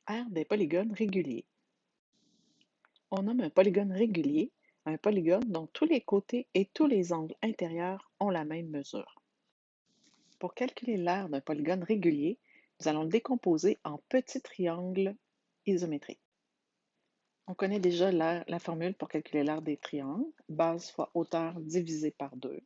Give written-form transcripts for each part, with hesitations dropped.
Aire des polygones réguliers. On nomme un polygone régulier un polygone dont tous les côtés et tous les angles intérieurs ont la même mesure. Pour calculer l'aire d'un polygone régulier, nous allons le décomposer en petits triangles isométriques. On connaît déjà la formule pour calculer l'aire des triangles, base fois hauteur divisé par 2.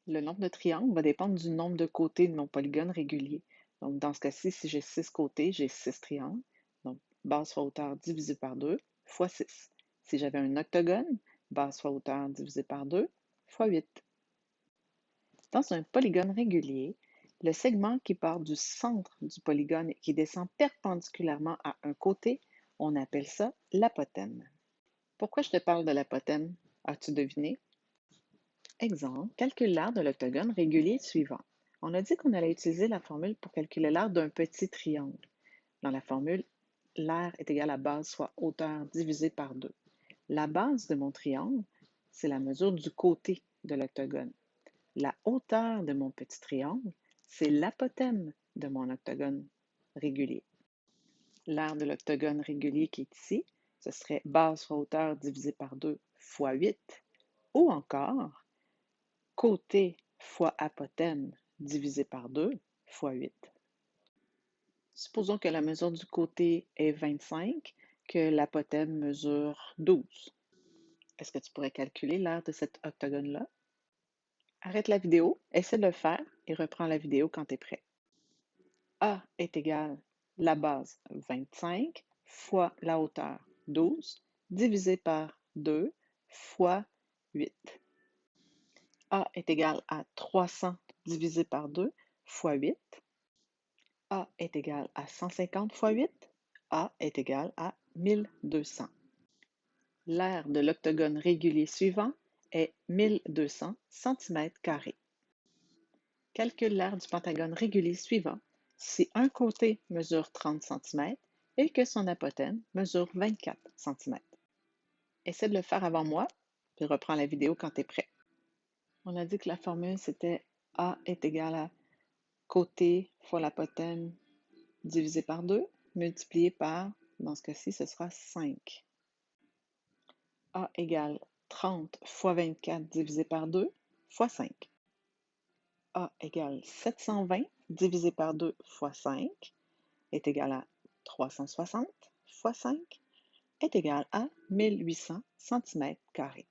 Le nombre de triangles va dépendre du nombre de côtés de mon polygone régulier. Donc, dans ce cas-ci, si j'ai 6 côtés, j'ai 6 triangles. Donc, base fois hauteur divisé par 2 fois 6. Si j'avais un octogone, base fois hauteur divisé par 2 fois 8. Dans un polygone régulier, le segment qui part du centre du polygone et qui descend perpendiculairement à un côté, on appelle ça l'apothéme. Pourquoi je te parle de l'apothéme? As-tu deviné? Exemple, calcule l'aire de l'octogone régulier suivant. On a dit qu'on allait utiliser la formule pour calculer l'aire d'un petit triangle. Dans la formule, l'aire est égale à base fois hauteur divisé par 2. La base de mon triangle, c'est la mesure du côté de l'octogone. La hauteur de mon petit triangle, c'est l'apothéme de mon octogone régulier. L'aire de l'octogone régulier qui est ici, ce serait base fois hauteur divisé par 2 fois 8. Ou encore, côté fois apothéme divisé par 2 fois 8. Supposons que la mesure du côté est 25, que l'apothéme mesure 12. Est-ce que tu pourrais calculer l'aire de cet octogone-là? Arrête la vidéo, essaie de le faire et reprends la vidéo quand tu es prêt. A est égal la base 25 fois la hauteur 12 divisé par 2 fois 8. A est égal à 300 divisé par 2 fois 8. A est égal à 150 fois 8. A est égal à 1200. L'aire de l'octogone régulier suivant est 1200 cm². Calcule l'aire du pentagone régulier suivant si un côté mesure 30 cm et que son apothéme mesure 24 cm. Essaie de le faire avant moi, puis reprends la vidéo quand tu es prêt. On a dit que la formule, c'était A est égal à côté fois l'apothéme divisé par 2, multiplié par, dans ce cas-ci, ce sera 5. A égale 30 fois 24 divisé par 2 fois 5. A égale 720 divisé par 2 fois 5 est égal à 360 fois 5 est égal à 1800 cm².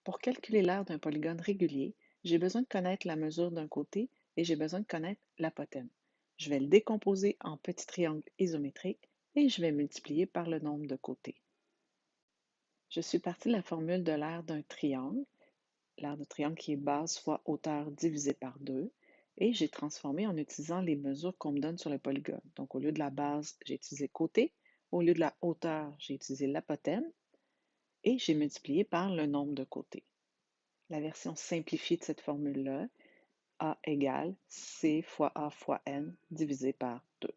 Pour calculer l'aire d'un polygone régulier, j'ai besoin de connaître la mesure d'un côté et j'ai besoin de connaître l'apothéme. Je vais le décomposer en petits triangles isométriques et je vais multiplier par le nombre de côtés. Je suis partie de la formule de l'aire d'un triangle, l'aire de triangle qui est base fois hauteur divisé par 2, et j'ai transformé en utilisant les mesures qu'on me donne sur le polygone. Donc, au lieu de la base, j'ai utilisé côté, au lieu de la hauteur, j'ai utilisé l'apothéme, et j'ai multiplié par le nombre de côtés. La version simplifiée de cette formule-là, A égale C fois A fois N divisé par 2.